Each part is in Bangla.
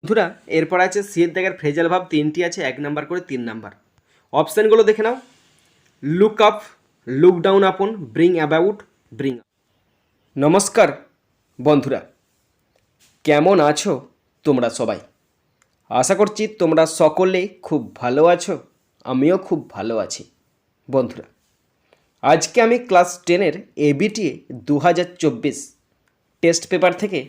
বন্ধুরা এরপর আছে সিয়ের দাগের ফ্রেজাল ভাব তিনটি আছে, 1 নাম্বার করে 3 নাম্বার। অপশানগুলো দেখে নাও। Look up, look down upon, bring about, bring. নমস্কার বন্ধুরা, কেমন আছো তোমরা সবাই? আশা করছি তোমরা সকলে খুব ভালো আছো, আমিও খুব ভালো আছি। বন্ধুরা আজকে আমি ক্লাস 10-এর এবিটিএ 2024 টেস্ট পেপার থেকে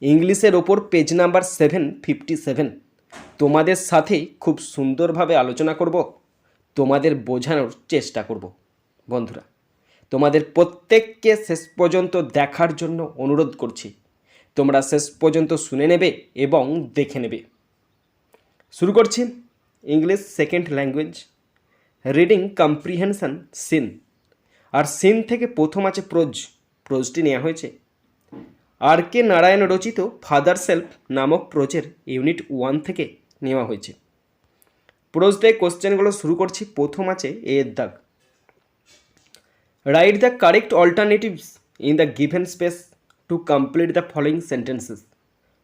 ইংলিশের ওপর পেজ নাম্বার 757 তোমাদের সাথে খুব সুন্দরভাবে আলোচনা করব, তোমাদের বোঝানোর চেষ্টা করব। বন্ধুরা তোমাদের প্রত্যেককে শেষ পর্যন্ত দেখার জন্য অনুরোধ করছি, তোমরা শেষ পর্যন্ত শুনে নেবে এবং দেখে নেবে। শুরু করছি। English second language, reading comprehension seen. আর সিন থেকে প্রথম আছে প্রোজটি নেওয়া হয়েছে আর কে নারায়ণ রচিত ফাদার সেলফ নামক প্রোজের ইউনিট 1 থেকে নেওয়া হয়েছে। প্রোজ দিয়ে কোশ্চেনগুলো শুরু করছি। প্রথম আছে এর দাগ। Write the correct alternatives in the given space to complete the following sentences.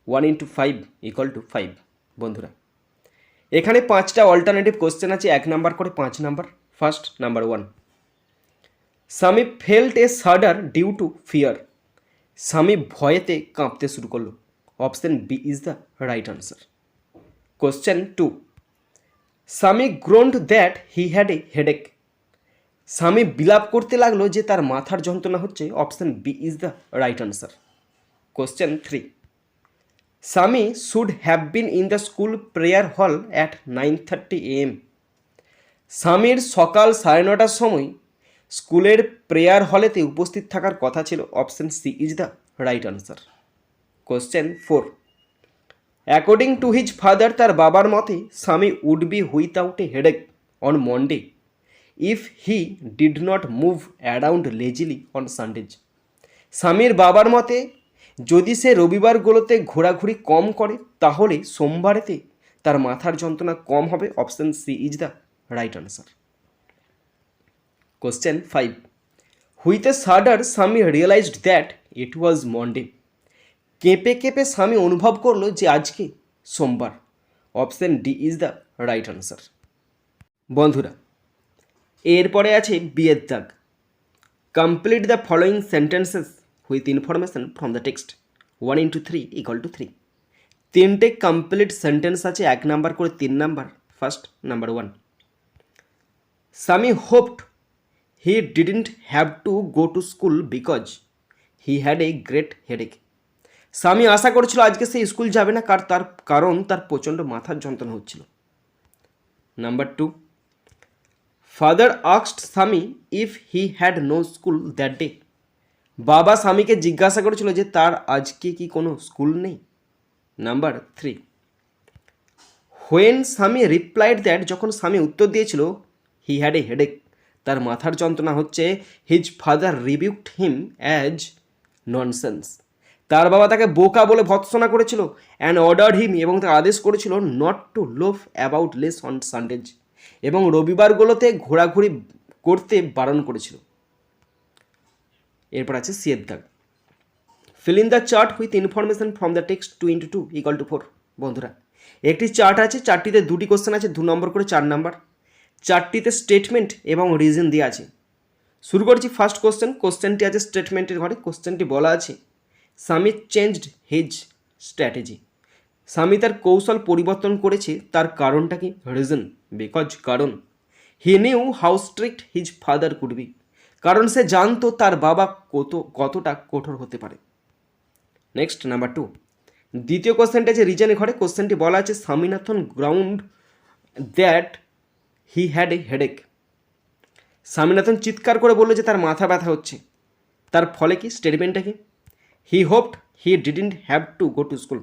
1 × 5 = 5। বন্ধুরা এখানে 5টা অল্টারনেটিভ কোশ্চেন আছে, 1 নাম্বার করে 5 number. First number 1, Swami felt a shudder due to fear. Swami ভয়েতে কাঁপতে শুরু করলো। Option B is the right answer. Question 2, Swami groaned that he had a headache. Swami বিলাপ করতে লাগলো যে তার মাথার যন্ত্রণা হচ্ছে। Option B is the right answer. Question 3, Swami should have been in the school prayer hall at 9:30 AM। স্বামীর সকাল 9:30টার সময় স্কুলের প্রেয়ার হলেতে উপস্থিত থাকার কথা ছিল। Option C is the right answer. Question 4, according to his father, তার বাবার মতে Swami would be without a headache on Monday if he did not move around lazily on Sundays. স্বামীর বাবার মতে যদি সে রবিবারগুলোতে ঘোরাঘুরি কম করে তাহলে সোমবারেতে তার মাথার যন্ত্রণা কম হবে। Option C is the right answer. Question 5, with a shudder Swami realised that it was Monday. কেঁপে কেঁপে স্বামী অনুভব করলো যে আজকে সোমবার। Option D is the right answer. বন্ধুরা এরপরে আছে বিয়ের দাগ। Complete the following sentences with information from the text. 1 × 3 = 3। তিনটে কমপ্লিট সেন্টেন্স আছে, 1 নাম্বার করে 3 নাম্বার। ফার্স্ট নাম্বার 1, স্বামী hopped he didn't have to go to school because he had a great headache. স্বামী আশা করেছিল আজকে সে স্কুল যাবে না, কারণ তার প্রচণ্ড মাথার যন্ত্রণা হচ্ছিল। Number 2, father asked Swami if he had no school that day. বাবা স্বামীকে জিজ্ঞাসা করেছিল যে তার আজকে কি কোনো স্কুল নেই। নাম্বার 3, হোয়েন স্বামী রিপ্লাইড দ্যাট, যখন স্বামী উত্তর দিয়েছিল হি হ্যাড এ হেডেক, তার মাথার যন্ত্রণা হচ্ছে, his father rebuked him as nonsense. তার বাবা তাকে বোকা বলে ভৎসনা করেছিল। অ্যান্ড অর্ডার্ড হিম, এবং তাকে আদেশ করেছিল নট টু লোভ অ্যাবাউট লেস অন সানডেজ, এবং রবিবারগুলোতে ঘোরাঘুরি করতে বারণ করেছিল। এরপর আছে সিয়ের দাগ। Feel in the chart with information from the text 2 × 2 = 4। বন্ধুরা একটি চার্ট আছে, চারটিতে 2টি কোশ্চেন আছে, 2 নম্বর করে 4 নাম্বার। চারটিতে স্টেটমেন্ট এবং রিজন দেওয়া আছে। শুরু করছি ফার্স্ট কোশ্চেনটি আছে স্টেটমেন্টের ঘরে। কোশ্চেনটি বলা আছে, স্বামী চেঞ্জড হিজ স্ট্র্যাটেজি। স্বামী তার কৌশল পরিবর্তন করেছে, তার কারণটা কি? রিজন, বিকজ কারণ। He knew how strict his father could be, কারণ সে জানতো তার বাবা কতটা কঠোর হতে পারে। নেক্সট নাম্বার 2, দ্বিতীয় কোশ্চেনটা আছে রিজনের ঘরে। কোশ্চেনটি বলা আছে, Swaminathan ground that he had a headache. Swaminathan চিৎকার করে বললো যে তার মাথা ব্যথা হচ্ছে, তার ফলে কি? স্টেটমেন্টটা কি? He hoped he didn't have to go to school.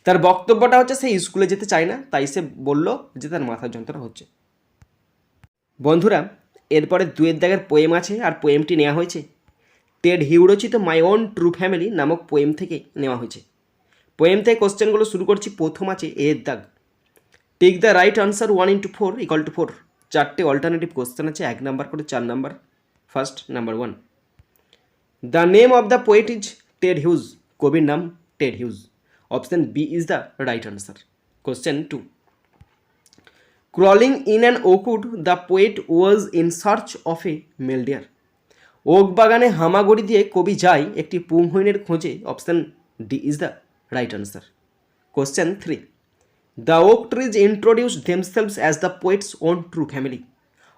তার বক্তব্যটা হচ্ছে সে স্কুলে যেতে চায় না, তাই সে বলল যে তার মাথার যন্ত্রণা হচ্ছে। বন্ধুরা এরপরে 2 দাগের পোয়েম আছে, আর পোয়েমটি নেওয়া হয়েছে টেড হিউ রচিত মাই ওন ট্রু ফ্যামিলি নামক পোয়েম থেকে নেওয়া হয়েছে। পোয়েম থেকে কোশ্চেনগুলো শুরু করছি। প্রথম আছে এর দাগ। Take the right answer 1 × 4 = 4। চারটে অল্টারনেটিভ কোশ্চেন আছে, 1 নাম্বার করে 4 number. First number 1, the name of the poet is Ted Hughes. কবির নাম Ted Hughes. Option B is the right answer. Question 2. Crawling in an oak wood, the poet was in search of a male deer. Oak বাগানে হামাগুড়ি দিয়ে কবি যায় একটি পুংহরিণের খোঁজে। Option D is the right answer. Question 3. The oak trees introduce themselves as the poet's own true family.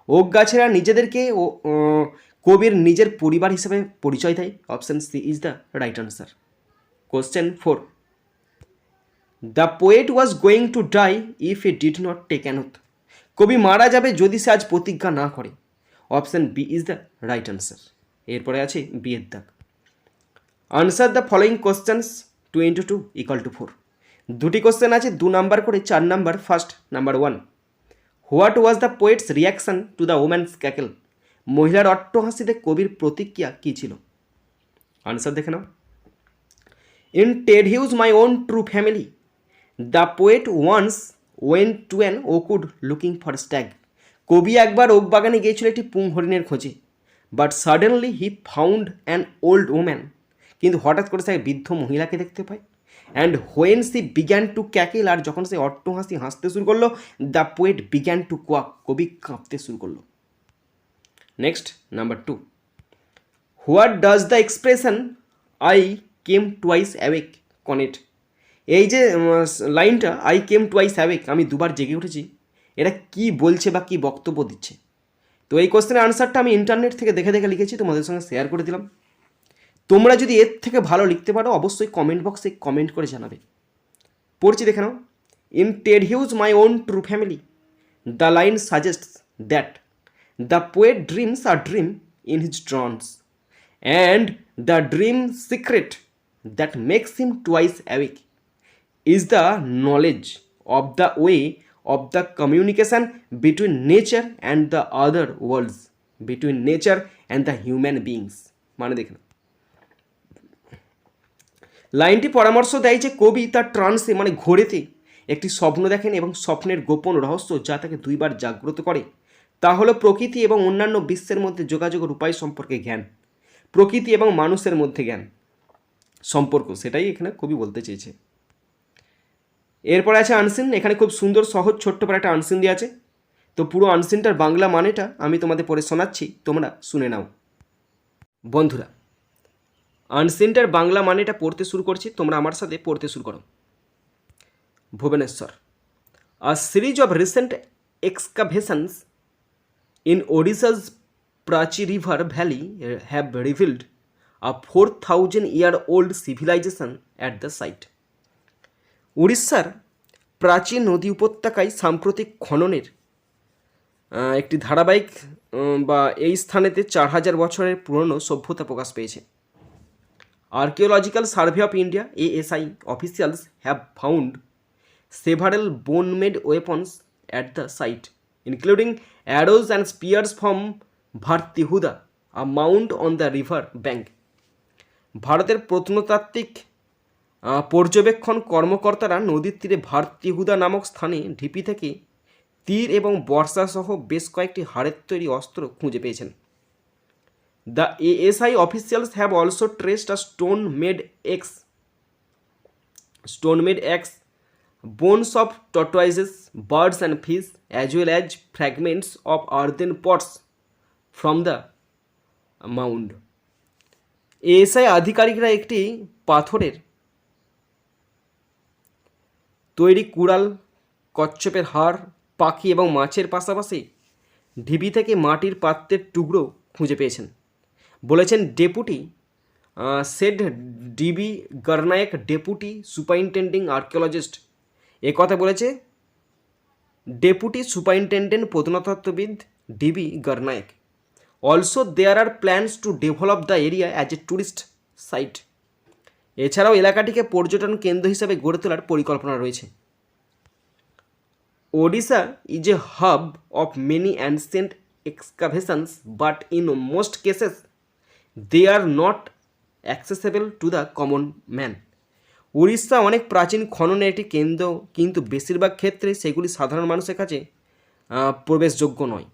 Oak গাছেরা নিজেদেরকে কবির নিজের পরিবার হিসেবে পরিচয় দেয়। Option C is the right answer. Question 4. The poet was going to die if he did not take an oath. কবি মারা যাবে যদি সে আজ প্রতিজ্ঞা না করে। Option B is the right answer. এরপরে আছে বি এর দাগ। Answer the following questions 2 into 2 = 4। দুটি কোশ্চেন আছে 2 নাম্বার করে 4 number. First number 1, what was the poet's reaction to the woman's cackle. মহিলার অট্টহাসিতে কবির প্রতিক্রিয়া কী ছিল? আনসার দেখে নাও। In Ted Hughes my own true family, the poet once went to an oakwood looking for stag. কবি একবার ওক বাগানে গিয়েছিল একটি পুং হরিণের খোঁজে। But suddenly he found an old woman. কিন্তু হঠাৎ করে সে বৃদ্ধ মহিলাকে দেখতে পায়। And when C began to cackle, আর যখন সে অট্টহাসি হাসতে শুরু করলো, the poet began to quack, কবি কাঁপতে শুরু করলো। Next number 2, what does the expression I came twice awake connect. এই যে লাইনটা আই কেম টুয়াইস অ্যাওয়েক, আমি দুবার জেগে উঠেছি, এটা কি বলছে বা কি বক্তব্য দিচ্ছে? তো এই কোশ্চেনের আনসারটা আমি ইন্টারনেট থেকে দেখে দেখে লিখেছি, তোমাদের সঙ্গে শেয়ার করে দিলাম। তোমরা যদি এর থেকে ভালো লিখতে পারো অবশ্যই কমেন্ট বক্সে কমেন্ট করে জানাবে। পড়ছি দেখে নাও। In Ted Hughes my own true family, the line suggests that the poet dreams a dream in his drones, and the dream secret that makes him twice awake is the knowledge of the way of the communication between nature and the other worlds, between nature and the human beings। মানে দেখুন, লাইনটি পরামর্শ দেয় যে কবি তার ট্রান্সে মানে ঘোরেতে একটি স্বপ্ন দেখেন এবং স্বপ্নের গোপন রহস্য যা তাকে দুইবার জাগ্রত করে তা হলো প্রকৃতি এবং অন্যান্য বিশ্বের মধ্যে যোগাযোগের উপায় সম্পর্কে জ্ঞান। প্রকৃতি এবং মানুষের মধ্যে জ্ঞান সম্পর্ক, সেটাই এখানে কবি বলতে চেয়েছে। এরপরে আছে আনসিন। এখানে খুব সুন্দর সহজ ছোট্ট করে একটা আনসিন দেওয়া আছে। তো পুরো আনসিনটার বাংলা মানেটা আমি তোমাদের পড়ে শোনাচ্ছি, তোমরা শুনে নাও। বন্ধুরা, আনসিনটার বাংলা মানেটা পড়তে শুরু করছি, তোমরা আমার সাথে পড়তে শুরু করো। Bhubaneswar, a series of recent excavations in Odisha's Prachi river valley have revealed a 4000-year-old civilization at the site। উড়িষ্যার প্রাচীন নদী উপত্যকায় সাম্প্রতিক খননের একটি ধারাবাহিক বা এই স্থানেতে 4000 বছরের পুরনো সভ্যতা প্রকাশ পেয়েছে। Archaeological survey of India ASI officials have found several bone made weapons at the site including arrows and spears from Bharatihuda, a mount on the river bank. ভারতের প্রত্নতাত্ত্বিক পর্যবেক্ষণ কর্মকর্তারা নদীর তীরে ভারতিহুদা নামক স্থানে ঢিপি থেকে তীর এবং বর্ষাসহ বেশ কয়েকটি হাড়ের তৈরি অস্ত্র খুঁজে পেয়েছেন। The ASI officials have also traced a stone made x bones of tortoises, birds and fish, as well as fragments of earthen pots from the mound। ASI আধিকারিকরা একটি পাথরের তৈরি কুড়াল, কচ্ছপের হাড়, পাখি এবং মাছের পাশাপাশি ঢিবি থেকে মাটির পাত্রের টুকরো খুঁজে পেয়েছেন বলেছেন deputy said DB Garnayak, deputy superintending archaeologist. কথা বলেছে ডেপুটি সুপারিনটেন্ডেন্ট প্রত্নতত্ত্ববিদ DB Garnayak. Also there are plans to develop the area as a tourist site. এছাড়াও এলাকাটিকে পর্যটন কেন্দ্র হিসাবে গড়ে তোলার পরিকল্পনা রয়েছে। Odisha is a hub of many ancient excavations, but in most cases they are not accessible to the common man. Orissa অনেক প্রাচীন খননের একটি কেন্দ্র, কিন্তু বেশিরভাগ ক্ষেত্রে সেগুলি সাধারণ মানুষের কাছে প্রবেশযোগ্য নয়।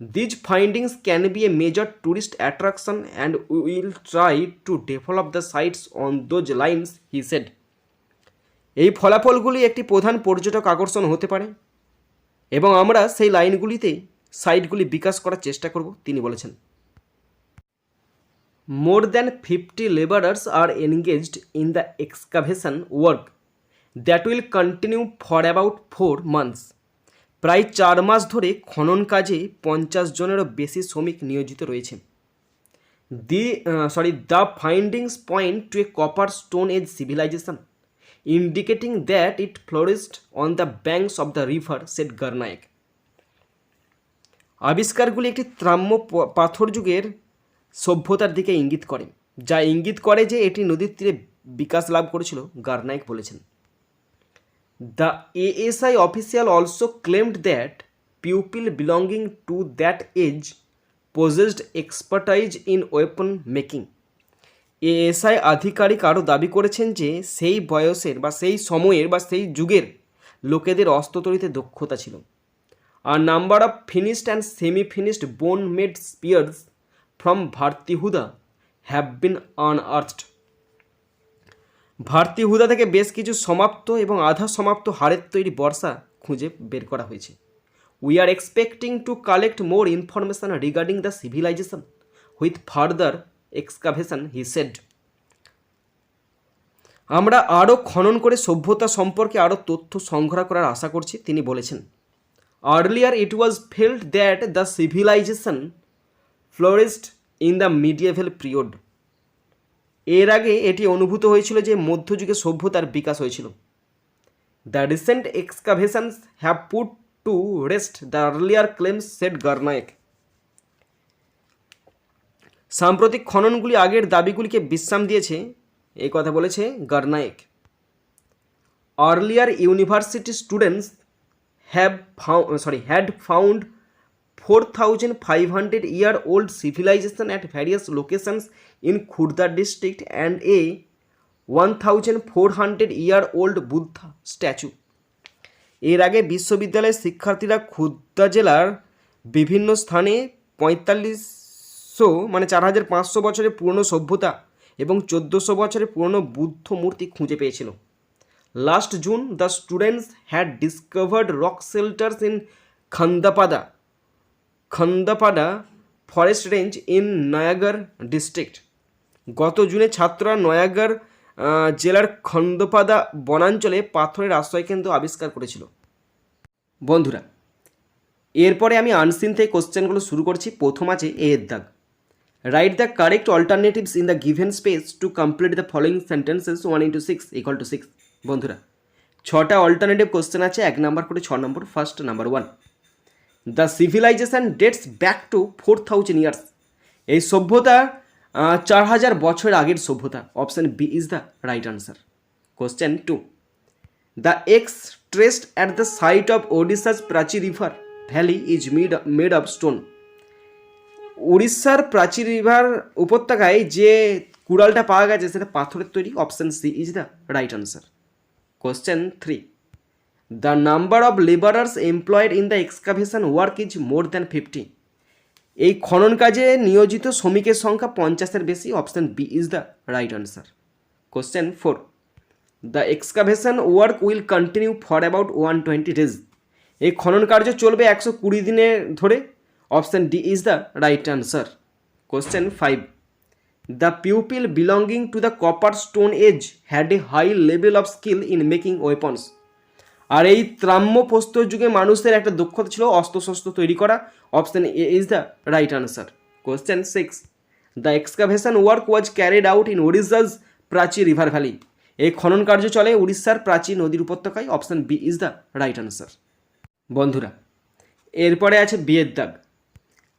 These findings can be a major tourist attraction and will try to develop the sites on those lines, he said. এই ফলাফলগুলি একটি প্রধান পর্যটক আকর্ষণ হতে পারে এবং আমরা সেই লাইনগুলিতে সাইটগুলি বিকাশ করার চেষ্টা করব, তিনি বলেছেন। মোর than 50 laborers are engaged in the excavation work that will continue for about 4 months. প্রায় 4 মাস ধরে খনন কাজে 50 জনেরও বেশি শ্রমিক নিয়োজিত রয়েছে। The findings point to a copper stone age civilization indicating that it flourished on the banks of the river, said Garnaik. আবিষ্কারগুলি একটি ত্রাম্য পাথর যুগের সভ্যতার দিকে ইঙ্গিত করে, যা ইঙ্গিত করে যে এটি নদীর তীরে বিকাশ লাভ করেছিল, গার্নায়েক বলেছেন। The ASI official also claimed that pupil belonging to that age possessed expertise in weapon making. ASI আধিকারিক আরও দাবি করেছেন যে সেই বয়সের বা সেই সময়ের বা সেই যুগের লোকেদের অস্ত্র তৈরিতে দক্ষতা ছিল। আর number of finished and semi finished bone made spears from Bhartihuda have been unearthed. Bhartihuda থেকে বেশ কিছু সমাপ্ত এবং আধা সমাপ্ত হাড়ের তৈরি বর্ষা খুঁজে বের করা হয়েছে। We are expecting to collect more information regarding the civilization with further excavation, he said. আমরা আরও খনন করে সভ্যতা সম্পর্কে আরও তথ্য সংগ্রহ করার আশা করছি, তিনি বলেছেন। Earlier it was felt that the civilization flourished in the medieval period. এর আগে এটি অনুভূত হয়েছিল যে মধ্যযুগে সভ্যতার বিকাশ হয়েছিল। The recent excavations have put to rest the earlier claims, said গার্নায়েক। সাম্প্রতিক খননগুলি আগের দাবিগুলিকে বিশ্রাম দিয়েছে, এই কথা বলেছে গার্নায়েক। Earlier university students had found 4,500-year-old civilization at various locations in Khurda district and a 1,400-year-old Buddha statue. এর আগে বিশ্ববিদ্যালয়ের শিক্ষার্থীরা খুর্দা জেলার বিভিন্ন স্থানে 4,500 বছরের পুরনো সভ্যতা এবং 1,400 বছরের পুরনো বুদ্ধ মূর্তি খুঁজে পেয়েছিল। Last June the students had discovered rock shelters in Khandapada forest range in Nayagarh district. গত জুনে ছাত্ররা নয়াগড় জেলার খন্দপাদা বনাঞ্চলে পাথরের আশ্রয়কেন্দ্র আবিষ্কার করেছিল। বন্ধুরা, এরপরে আমি আনসিন থেকে কোশ্চেনগুলো শুরু করছি। প্রথম আছে এর দাগ। Write the correct alternatives in the given space to complete the following sentences 1 × 6 = 6। বন্ধুরা, 6টা অল্টারনেটিভ কোশ্চেন আছে, 1 নাম্বার করে 6 number. First number 1, the civilization dates back to 4,000 years. এই সভ্যতা 4,000 বছর আগের সভ্যতা। Option B is the right answer. Question 2, the axe traced at the site of Odisha's Prachi river valley is made of stone. উড়িষ্যার প্রাচী রিভার উপত্যকায় যে কুড়ালটা পাওয়া গেছে সেটা পাথরের তৈরি। Option C is the right answer. Question 3, the number of labourers employed in the excavation work is more than 50। এই খনন কাজে নিয়োজিত শ্রমিকের সংখ্যা 50-এর বেশি। Option B is the right answer. Question 4, the excavation work will continue for about 120 days। এই খনন কার্য চলবে 120 দিনে ধরে। Option D is the right answer. Question 5, the pupil belonging to the copper stone age had a high level of skill in making weapons. আর এই ত্রাম্য প্রস্তর যুগে মানুষের একটা দক্ষতা ছিল অস্ত্রশস্ত্র তৈরি করা। Option A is the right answer. Question 6, the excavation work was carried out in Odisha's Prachi river valley. এই খনন কার্য চলে উড়িষ্যার প্রাচী নদীর উপত্যকায়। Option B is the right answer. বন্ধুরা, এরপরে আছে বিয়ের দাগ।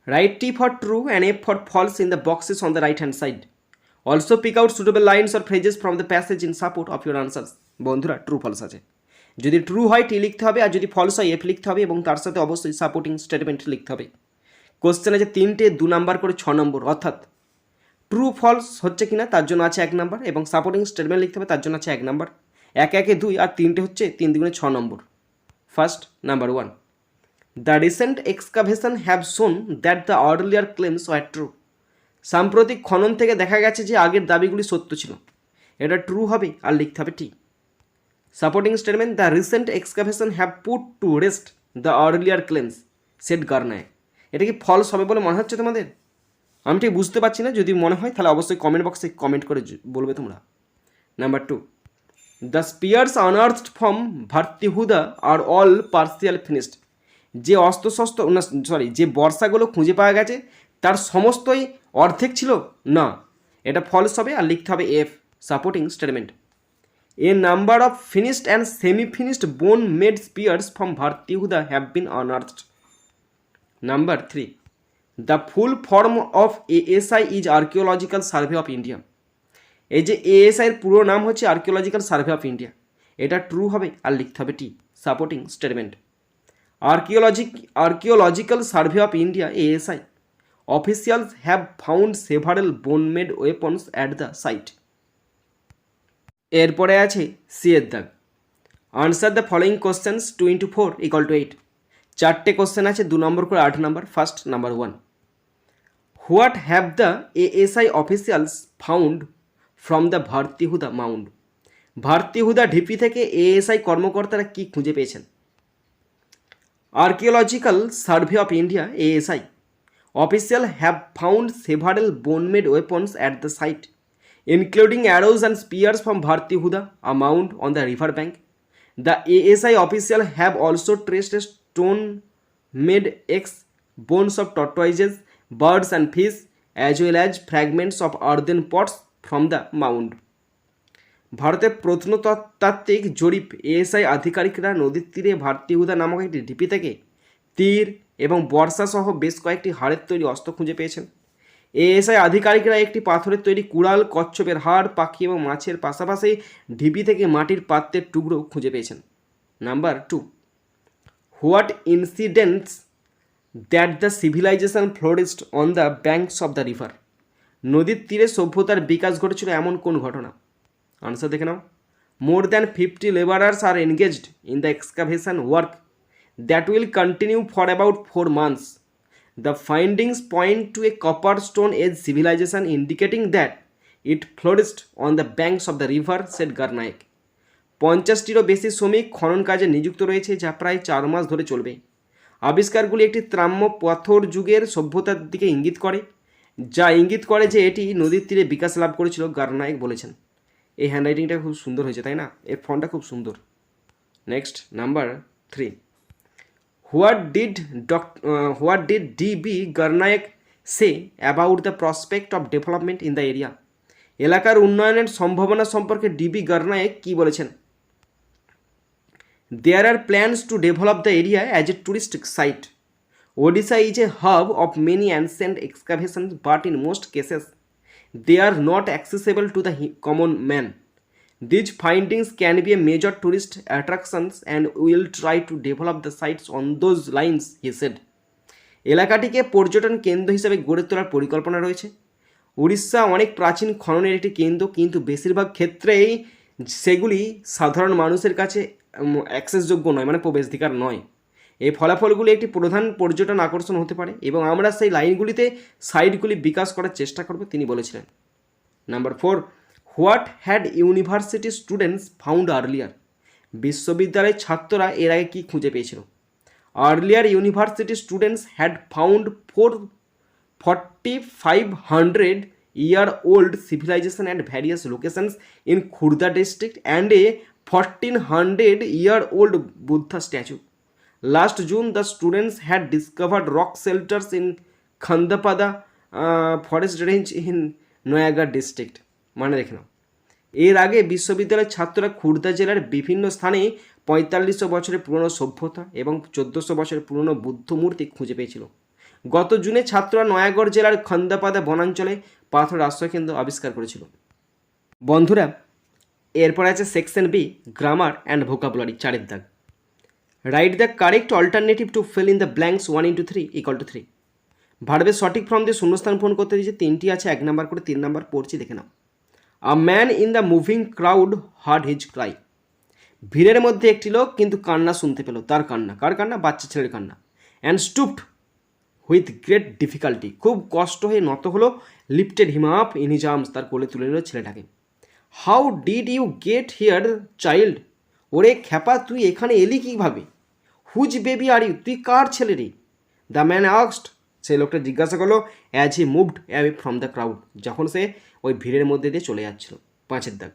Write T for true and F for false in the boxes on the right hand side. Also pick out suitable lines or phrases from the passage in support of your answers. বন্ধুরা, ট্রু ফলস আছে। যদি ট্রু হয় টি লিখতে হবে, আর যদি ফলস হয় এফ লিখতে হবে এবং তার সাথে অবশ্যই সাপোর্টিং স্টেটমেন্ট লিখতে হবে। কোশ্চেন আছে 3টে 2 নাম্বার করে 6 নম্বর, অর্থাৎ ট্রু ফলস হচ্ছে কিনা তার জন্য আছে 1 নাম্বার এবং সাপোর্টিং স্টেটমেন্ট লিখতে হবে তার জন্য আছে 1 নাম্বার। 1 1 2 আর 3টে হচ্ছে 3 2 6 number. First number 1, the recent excavation have shown that the earlier claims were true. সাম্প্রতিক খনন থেকে দেখা গেছে যে আগের দাবিগুলি সত্য ছিল। এটা ট্রু হবে আর লিখতে হবে T. Supporting statement, the recent excavation have put to rest the earlier claims said Garnaik. এটা কি ফলস হবে বলে মনে হচ্ছে তোমাদের? আমি ঠিক বুঝতে পারছি না, যদি মনে হয় তাহলে অবশ্যই কমেন্ট বক্সে কমেন্ট করে বলবে তোমরা। Number 2, the spears unearthed from Bhartihuda are all partial finished. যে অস্ত্রশস্ত্র না সরি যে বর্ষাগুলো খুঁজে পাওয়া গেছে তার সমস্তই অর্ধেক ছিল না, এটা ফলস হবে আর লিখতে হবে F, supporting statement. A number of finished and semi finished bone made spears from Bhartihuda have been unearthed. Number 3, the full form of ASI is archaeological survey of India. এই যে এএসআইয়ের পুরো নাম হচ্ছে আর্কিওলজিক্যাল সার্ভে অফ ইন্ডিয়া, এটা ট্রু হবে আর লিখতে হবে T, supporting statement. Archaeological survey of India ASI officials have found several bone made weapons at the site. এরপরে আছে সি এর দাগ, আনসার দ্য ফলোয়িং কোশ্চেন্স 2 × 4 = 8। চারটে কোশ্চেন আছে 2 নম্বর করে 8 number. First, number 1, what have the ASI officials found from the Bhartihuda mound. Bhartihuda ঢিপি থেকে এএসআই কর্মকর্তারা কি খুঁজে পেয়েছেন? Archaeological survey of India ASI official have found several bone made weapons at the site including arrows and spears from Bhartihuda, a mound on the river bank. The ASI official have also traced a stone-made X, bones of tortoises, birds and fish, as well as fragments of earthen pots from the mound. ভারতের প্রত্নতাত্ত্বিক জরিপ এএসআই আধিকারিকরা নদীর তীরে ভারতীহুদা নামক একটি ঢিপি থেকে তীর এবং বর্ষা সহ বেশ কয়েকটি হাড়ের তৈরি অস্ত্র খুঁজে পেয়েছেন। এএসআই আধিকারিকরা একটি পাথরের তৈরি কুড়াল, কচ্ছপের হাড়, পাখি এবং মাছের পাশাপাশি ঢিপি থেকে মাটির পাত্রের টুকরো খুঁজে পেয়েছেন। Number 2, what incidents that the civilisation flourished on the banks of the river. নদীর তীরে সভ্যতার বিকাশ ঘটেছিল এমন কোন ঘটনা? আনসার দেখে নাও। More than 50 laborers are engaged in the excavation work that will continue for about 4 months. The findings point to a copper stone age civilization indicating that it flourished on the banks of the river, said Garnaik. 50টিরও বেশি শ্রমিক খনন কাজে নিযুক্ত রয়েছে যা প্রায় 4 মাস ধরে চলবে। আবিষ্কারগুলি একটি ত্রাম্য পাথর যুগের সভ্যতার দিকে ইঙ্গিত করে যে এটি নদীর তীরে বিকাশ লাভ করেছিল, গার্নাইক বলেছেন। এই হ্যান্ডরাইটিংটা খুব সুন্দর হয়েছে, তাই না? এর ফন্টটা খুব সুন্দর। Next, number 3, What did D.B. Garnaik say about the prospect of development in the area? এলাকার উন্নয়নের সম্ভাবনা সম্পর্কে ডিবি গার্নায়েক কি বলেছেন? There are plans to develop the area as a tourist site. Odisha is a hub of many ancient excavations, but in most cases, they are not accessible to the common man. These findings can be a major tourist attractions and we will try to develop the sites on those lines, he said. এলাকাটিকে পর্যটন কেন্দ্র হিসেবে গড়ে তোলার পরিকল্পনা রয়েছে। উড়িষ্যা অনেক প্রাচীন খননের একটি কেন্দ্র, কিন্তু বেশিরভাগ ক্ষেত্রেই সেগুলি সাধারণ মানুষের কাছে অ্যাক্সেসযোগ্য নয়, মানে প্রবেশাধিকার নয়। এই ফলাফলগুলি একটি প্রধান পর্যটন আকর্ষণ হতে পারে এবং আমরা সেই লাইনগুলিতে সাইটগুলি বিকাশ করার চেষ্টা করব, তিনি বলেছিলেন। Number 4, what had university students found earlier. বিশ্ববিদ্যালয়ের ছাত্ররা এর আগে কী খুঁজে পেয়েছিল? Earlier university students had found 4,500 year old civilization at various locations in Khurda district and a 1,400 year old Buddha statue. Last June, the students had discovered rock shelters in Khandapada forest range in Noyagarh district. মানে দেখে নাও, এর আগে বিশ্ববিদ্যালয়ের ছাত্ররা খুর্দা জেলার বিভিন্ন স্থানে 4500 বছরের পুরনো সভ্যতা এবং 1400 বছরের পুরনো বুদ্ধ মূর্তি খুঁজে পেয়েছিল। গত জুনে ছাত্ররা নয়াগড় জেলার খন্দাপাদা বনাঞ্চলে পাথর আশ্রয়কেন্দ্র আবিষ্কার করেছিল। বন্ধুরা, এরপর আছে section B, grammar and vocabulary, 4 দাগ। Write the correct alternative to fill in the blanks 1 × 3 = 3। ভার্বের সঠিক ফর্ম দিয়ে শূন্যস্থান পূরণ করতে দিয়েছে, 3টি আছে, 1 নাম্বার করে 3 নাম্বার পড়ছি, দেখে নাও। A man in the moving crowd heard his cry. ভিড়ের মধ্যে একটি লোক কিন্তু কান্না শুনতে পেল। তার কান্না, কার কান্না? বাচ্চা ছেলের কান্না। And stooped with great difficulty, খুব কষ্ট হয়ে নত হলো। Lifted him up in his arms, তার কোলে তুলে নিল ছেলেটাকে। How did you get here child, ওরে খ্যাপা তুই এখানে এলি কীভাবে? হুজ বেবি আর ইউ, তুই কার ছেলে রে? দ্য ম্যান আস্কড, সেই লোকটা জিজ্ঞাসা করলো as he moved away from the crowd, যখন সে ওই ভিড়ের মধ্যে দিয়ে চলে যাচ্ছিল। 5 দাগ,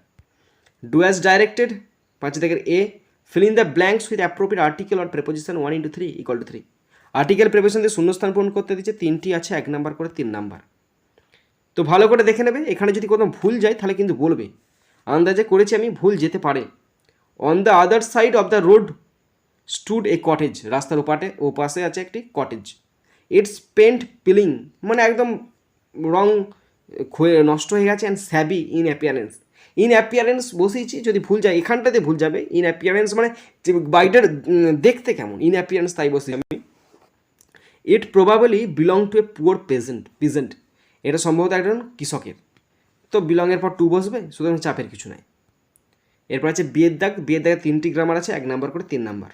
ডু অ্যাজ ডাইরেক্টেড। 5 দাগের এ, fill in the blanks with appropriate article or preposition 1 into 3 equal to 3। Article preposition দিয়ে শূন্যস্থান পূরণ করতে দিচ্ছে, 3টি আছে, 1 নাম্বার করে 3 নাম্বার। তো ভালো করে দেখে নেবে, এখানে যদি কোথাও ভুল যায় তাহলে কিন্তু বলবে। আন্দাজে করেছি আমি, ভুল যেতে পারে। On the other side of the road stood A cottage, রাস্তার ও পাশে আছে একটি কটেজ। ইটস পেন্ট পিলিং, মানে একদম রং নষ্ট হয়ে গেছে। And shabby in appearance, in appearance বসেইছি, যদি ভুল যায় এখানটাতে ভুল যাবে। ইন অ্যাপিয়ারেন্স মানে যে বাইরের দেখতে কেমন, ইন অ্যাপিয়ারেন্স তাই বসে আমি। It probably belong to a poor peasant, এটা সম্ভবত একজন কৃষকের। তো বিলংয়ের পর টু বসবে, সুতরাং চাপের কিছু নাই। এরপর আছে বিয়ের দাগ, বিয়ের দাগে 3টি গ্রামার আছে, 1 নাম্বার করে 3 number.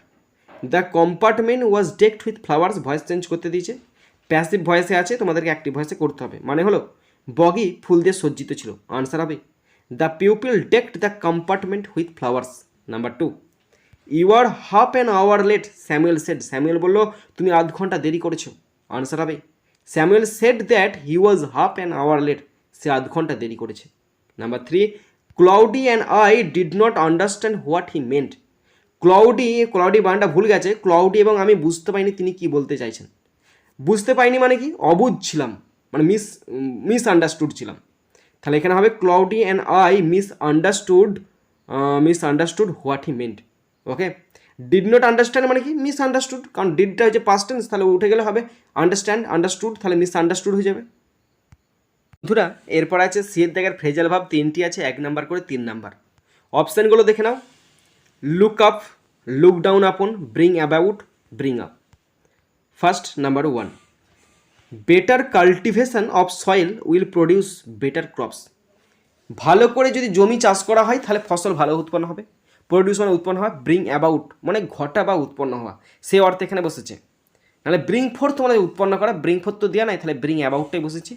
The compartment was ডেকড with flowers, voice change করতে দিয়েছে। প্যাসিভ ভয়েসে আছে, তোমাদেরকে অ্যাক্টিভ ভয়েসে করতে হবে। মানে হলো বগি ফুল দিয়ে সজ্জিত ছিল, আনসার হবে the pupil decked the compartment with flowers. Number 2, you are half an hour late, Samuel said, Samuel বললো তুমি আধ ঘন্টা দেরি করেছো, আনসার হবে Samuel said that he was half an hour late, সে আধ ঘন্টা দেরি করেছে। Number 3, cloudy and I did not understand what he meant. Cloudy বানটা ভুল গেছে, ক্লাউডি এবং আমি বুঝতে পারিনি তিনি কি বলতে চাইছেন। বুঝতে পারিনি মানে কি, অবুঝ ছিলাম, মানে মিস আন্ডারস্টুড ছিলাম। তাহলে এখানে হবে cloudy and I miss understood what he meant. Okay, did not understand মানে কি, মিস আন্ডারস্টুড, কারণ ডিডটা হচ্ছে পাস্ট টেন্স, তাহলে উঠে গেলে হবে আন্ডারস্টুড, তাহলে মিস আন্ডারস্টুড হয়ে যাবে। বন্ধুরা এরপর আছে সিয়ের দাগের ফ্রেজাল ভাব 3টি আছে, 1 নাম্বার করে 3 নাম্বার। অপশানগুলো দেখে নাও। Look up, look down upon, bring about, bring up. First number 1, better cultivation of soil will produce better crops. ভালো করে যদি জমি চাষ করা হয় তাহলে ফসল ভালো উৎপন্ন হবে। প্রডিউস মানে উৎপন্ন হওয়া, ব্রিং অ্যাবাউট মানে ঘটা বা উৎপন্ন হওয়া, সেই অর্থে এখানে বসেছে। নাহলে ব্রিং ফোর্থ মানে উৎপন্ন করা, ব্রিং ফোর্থ তো দেওয়া নাই, তাহলে ব্রিং অ্যাবাউটটাই বসেছি।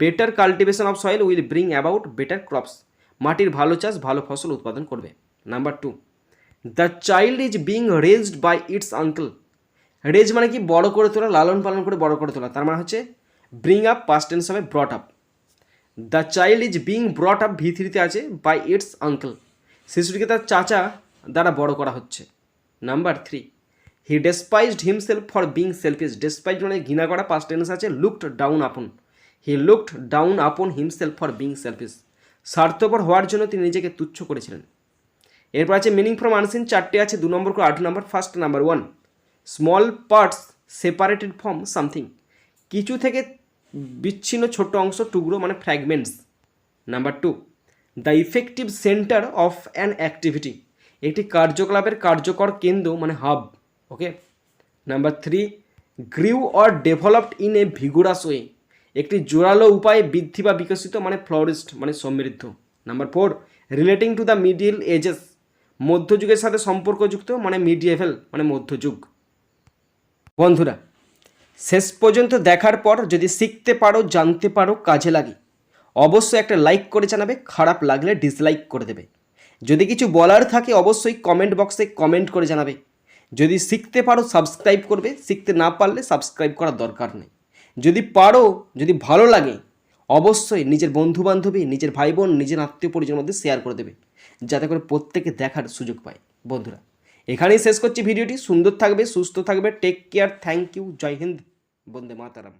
Better cultivation of soil will bring about better crops, মাটির ভালো চাষ ভালো ফসল উৎপাদন করবে। Number 2, the child is being raised by its uncle. Raise মানে কি, বড় করে তোলা, লালন পালন করে বড় করে তোলা, তার মানে হচ্ছে ব্রিং আপ, পাস্ট টেন্স হবে brought up. The child is being brought up, V3-তে আছে, বাই ইটস আঙ্কেল, শিশুটিকে তার চাচা দ্বারা বড় করা হচ্ছে। Number 3, he despised himself for being selfish. Despise মানে ঘৃণা করা, পাস্ট টেন্স আছে looked down upon, he looked down upon himself for being selfish, স্বার্থপর হওয়ার জন্য তিনি নিজেকে তুচ্ছ করেছিলেন। এরপর আছে মিনিং ফ্রম আনসিন, 4টে আছে, 2 নম্বর করে 8 number. First number 1, small parts separated from something, কিছু থেকে বিচ্ছিন্ন ছোট অংশ, টুকরো মানে fragments. Number 2, the effective centre of an activity, একটি কার্যকলাপের কার্যকর কেন্দ্র মানে hub. Okay. Number 3, grew or developed in a vigorous way, একটি জোরালো উপায়ে বৃদ্ধি বা বিকশিত মানে ফ্লোরিস্ট মানে সমৃদ্ধ। Number 4, relating to the middle ages, মধ্যযুগের সাথে সম্পর্কযুক্ত মানে মিডিয়েভেল মানে মধ্যযুগ। বন্ধুরা শেষ পর্যন্ত দেখার পর যদি শিখতে পারো, জানতে পারো, কাজে লাগে, অবশ্যই একটা লাইক করে জানাবে, খারাপ লাগলে ডিসলাইক করে দেবে। যদি কিছু বলার থাকে অবশ্যই কমেন্ট বক্সে কমেন্ট করে জানাবে। যদি শিখতে পারো সাবস্ক্রাইব করবে, শিখতে না পারলে সাবস্ক্রাইব করার দরকার নেই। যদি পারো, যদি ভালো লাগে অবশ্যই নিজের বন্ধুবান্ধবী, নিজের ভাই বোন, নিজের আত্মীয় পরিজনের মধ্যে শেয়ার করে দেবে, যাতে করে প্রত্যেকে দেখার সুযোগ পায়। বন্ধুরা এখানেই শেষ করছি ভিডিওটি। সুন্দর থাকবে, সুস্থ থাকবে, টেক কেয়ার, থ্যাংক ইউ, জয় হিন্দ, বন্দে মাতারাম।